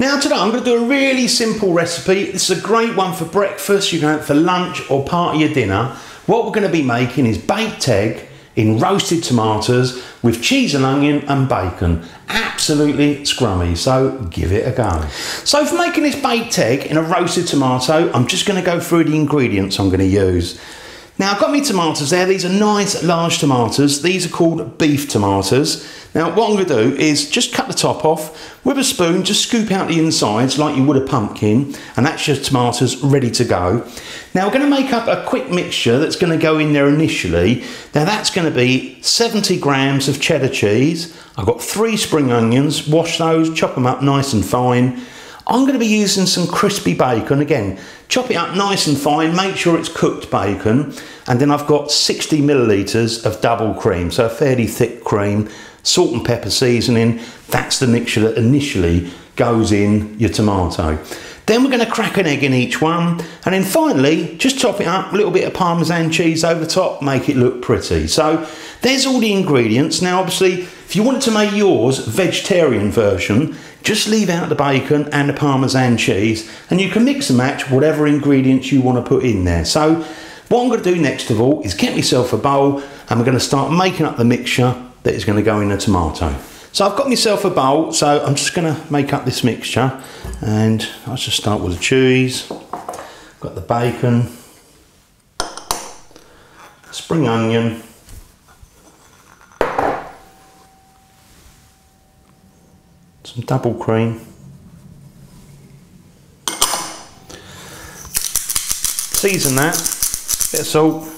Now today I'm going to do a really simple recipe. This is a great one for breakfast, you can have it for lunch or part of your dinner. What we're going to be making is baked egg in roasted tomatoes with cheese and onion and bacon. Absolutely scrummy, so give it a go. So for making this baked egg in a roasted tomato, I'm just going to go through the ingredients I'm going to use. Now I've got my tomatoes there. These are nice large tomatoes. These are called beef tomatoes. Now what I'm going to do is just cut the top off with a spoon, just scoop out the insides like you would a pumpkin, and that's your tomatoes ready to go. Now we're going to make up a quick mixture that's going to go in there initially. Now that's going to be 70 grams of cheddar cheese. I've got 3 spring onions, wash those, chop them up nice and fine. I'm going to be using some crispy bacon. Again, chop it up nice and fine, make sure it's cooked bacon. And then I've got 60 millilitres of double cream, so a fairly thick cream, salt and pepper seasoning. That's the mixture that initially goes in your tomato. Then we're going to crack an egg in each one. And then finally, just top it up, a little bit of parmesan cheese over the top, make it look pretty. So there's all the ingredients. Now obviously, if you wanted to make yours vegetarian version, just leave out the bacon and the parmesan cheese, and you can mix and match whatever ingredients you want to put in there. So what I'm going to do next of all is get myself a bowl, and we're going to start making up the mixture that is going to go in the tomato. So I've got myself a bowl, so I'm just going to make up this mixture, and I'll just start with the cheese. Got the bacon, spring onion, some double cream, season that, bit of salt,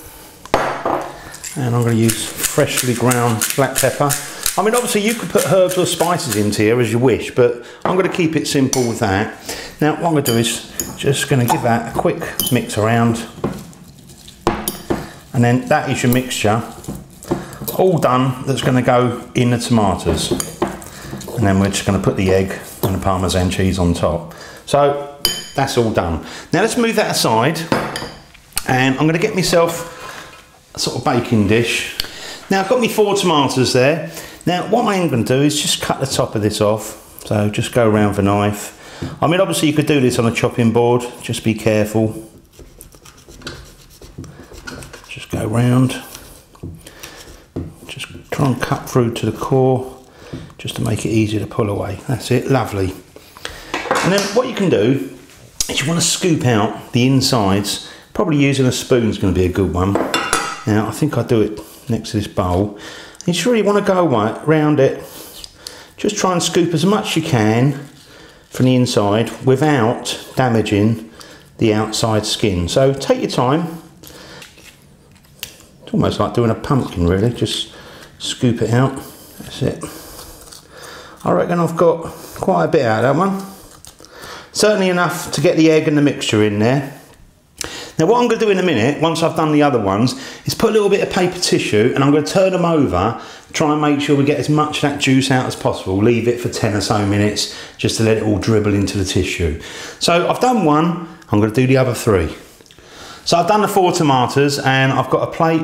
and I'm going to use freshly ground black pepper. I mean, obviously you could put herbs or spices into here as you wish, but I'm going to keep it simple with that. Now what I'm going to do is just going to give that a quick mix around, and then that is your mixture all done that's going to go in the tomatoes. And then we're just going to put the egg and the parmesan cheese on top. So that's all done. Now let's move that aside, and I'm going to get myself a sort of baking dish. Now I've got me 4 tomatoes there. Now what I'm going to do is just cut the top of this off. So just go around the knife. I mean, obviously you could do this on a chopping board, just be careful. Just go round. Just try and cut through to the core, just to make it easier to pull away. That's it, lovely. And then what you can do is you want to scoop out the insides. Probably using a spoon is going to be a good one. Now I think I'll do it next to this bowl. You just really want to go around it. Just try and scoop as much as you can from the inside without damaging the outside skin. So take your time. It's almost like doing a pumpkin really, just scoop it out. That's it. I reckon I've got quite a bit out of that one. Certainly enough to get the egg and the mixture in there. Now what I'm going to do in a minute, once I've done the other ones, is put a little bit of paper tissue, and I'm going to turn them over, try and make sure we get as much of that juice out as possible. Leave it for 10 or so minutes just to let it all dribble into the tissue. So I've done one, I'm going to do the other 3. So I've done the 4 tomatoes, and I've got a plate,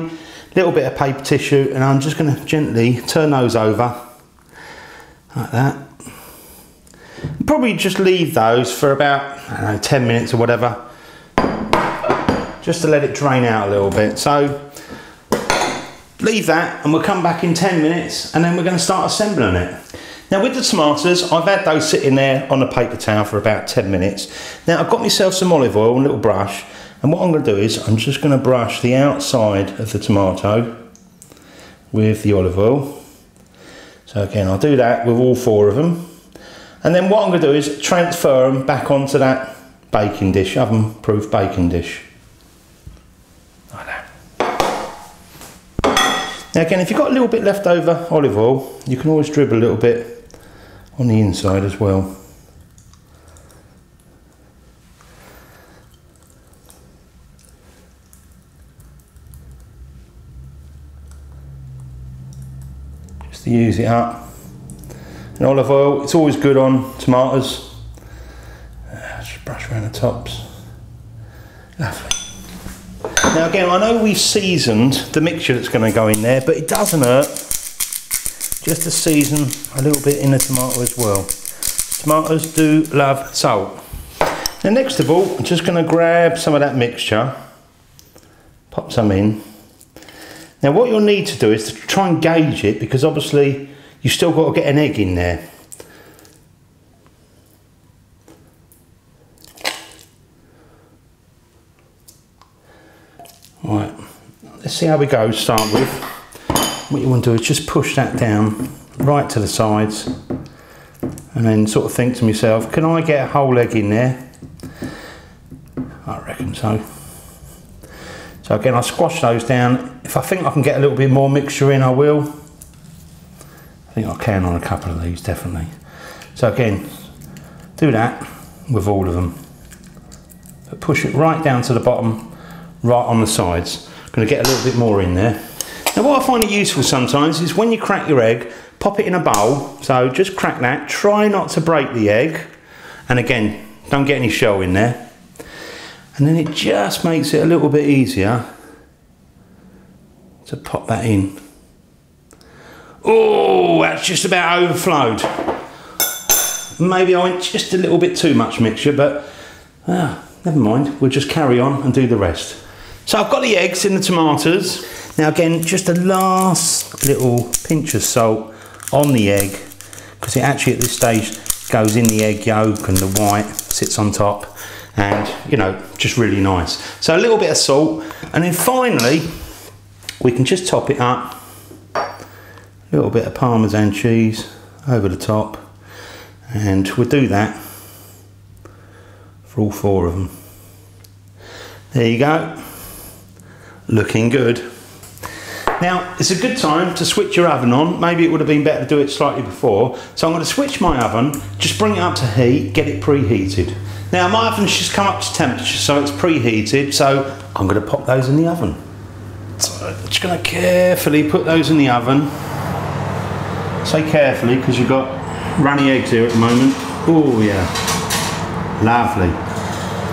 little bit of paper tissue, and I'm just going to gently turn those over like that. Probably just leave those for about, I don't know, 10 minutes or whatever, just to let it drain out a little bit. So leave that, and we'll come back in 10 minutes, and then we're going to start assembling it. Now with the tomatoes, I've had those sitting there on a paper towel for about 10 minutes. Now I've got myself some olive oil and a little brush, and what I'm going to do is I'm just going to brush the outside of the tomato with the olive oil. So again, I'll do that with all 4 of them. And then what I'm going to do is transfer them back onto that baking dish, oven-proof baking dish. Like that. Now again, if you've got a little bit left over olive oil, you can always dribble a little bit on the inside as well. Just to use it up. And olive oil, it's always good on tomatoes. Just brush around the tops. Lovely. Now again, I know we've seasoned the mixture that's going to go in there, but it doesn't hurt just to season a little bit in the tomato as well. Tomatoes do love salt. Now next of all, I'm just going to grab some of that mixture, pop some in. Now what you'll need to do is to try and gauge it, because obviously you've still got to get an egg in there. Right, let's see how we go to start with. What you want to do is just push that down right to the sides, and then sort of think to myself, can I get a whole egg in there? I reckon so. So again, I squash those down. If I think I can get a little bit more mixture in, I will. I think I can on a couple of these, definitely. So again, do that with all of them. But push it right down to the bottom, right on the sides. I'm going to get a little bit more in there. Now what I find it useful sometimes is when you crack your egg, pop it in a bowl. So just crack that, try not to break the egg. And again, don't get any shell in there. And then it just makes it a little bit easier to pop that in. Oh, that's just about overflowed. Maybe I went just a little bit too much mixture, but never mind. We'll just carry on and do the rest. So I've got the eggs in the tomatoes. Now again, just a last little pinch of salt on the egg, because it actually at this stage goes in the egg yolk and the white sits on top. And you know, just really nice. So a little bit of salt, and then finally we can just top it up. A little bit of parmesan cheese over the top, and we'll do that for all 4 of them. There you go, looking good. Now it's a good time to switch your oven on. Maybe it would have been better to do it slightly before. So I'm going to switch my oven, just bring it up to heat, get it preheated. Now my oven's just come up to temperature, so it's preheated, so I'm going to pop those in the oven. So I'm just going to carefully put those in the oven. Say carefully, because you've got runny eggs here at the moment. Oh yeah, lovely.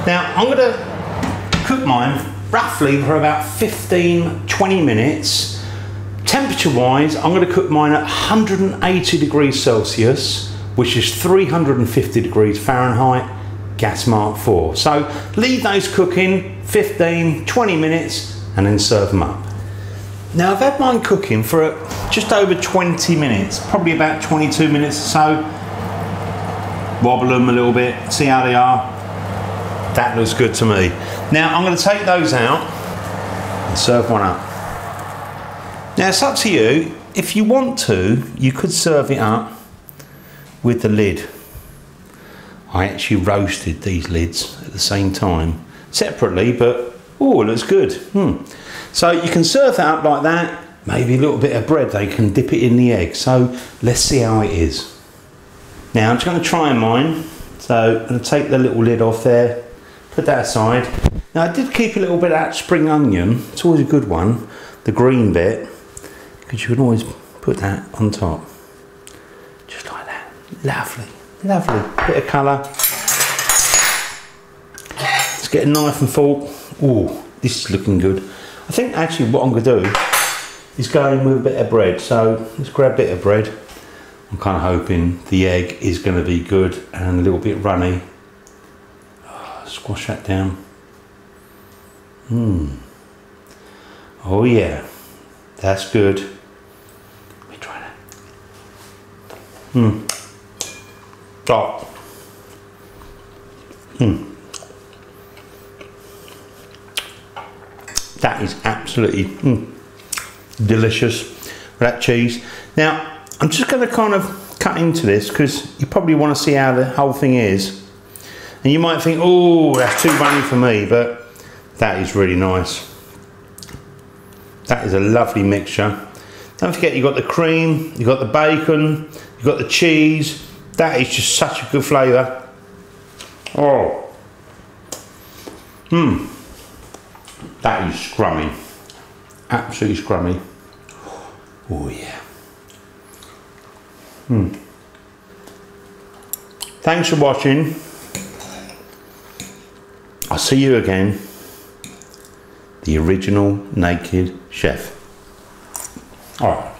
Now I'm going to cook mine roughly for about 15-20 minutes. Temperature wise, I'm going to cook mine at 180 degrees Celsius, which is 350 degrees Fahrenheit. Gas mark 4. So leave those cooking 15-20 minutes and then serve them up. Now I've had mine cooking for just over 20 minutes, probably about 22 minutes or so. Wobble them a little bit, see how they are. That looks good to me. Now I'm going to take those out and serve one up. Now it's up to you. If you want to, you could serve it up with the lid. I actually roasted these lids at the same time, separately, but oh, it looks good. So you can serve that up like that, maybe a little bit of bread, they can dip it in the egg. So let's see how it is. Now I'm just going to try mine. So I'm going to take the little lid off there, put that aside. Now I did keep a little bit of that spring onion, it's always a good one, the green bit, because you can always put that on top. Just like that, lovely. Lovely, bit of colour. Let's get a knife and fork. Oh, this is looking good. I think actually what I'm going to do is go in with a bit of bread. So let's grab a bit of bread. I'm kind of hoping the egg is going to be good and a little bit runny. Oh, squash that down. Oh yeah, that's good. Let me try that. Oh. That is absolutely delicious with that cheese. Now I'm just going to kind of cut into this because you probably want to see how the whole thing is, and you might think, oh, that's too runny for me, but that is really nice. That is a lovely mixture. Don't forget, you've got the cream, you've got the bacon, you've got the cheese. That is just such a good flavour. Oh. That is scrummy. Absolutely scrummy. Oh yeah. Thanks for watching. I'll see you again. The original Naked Chef. Alright.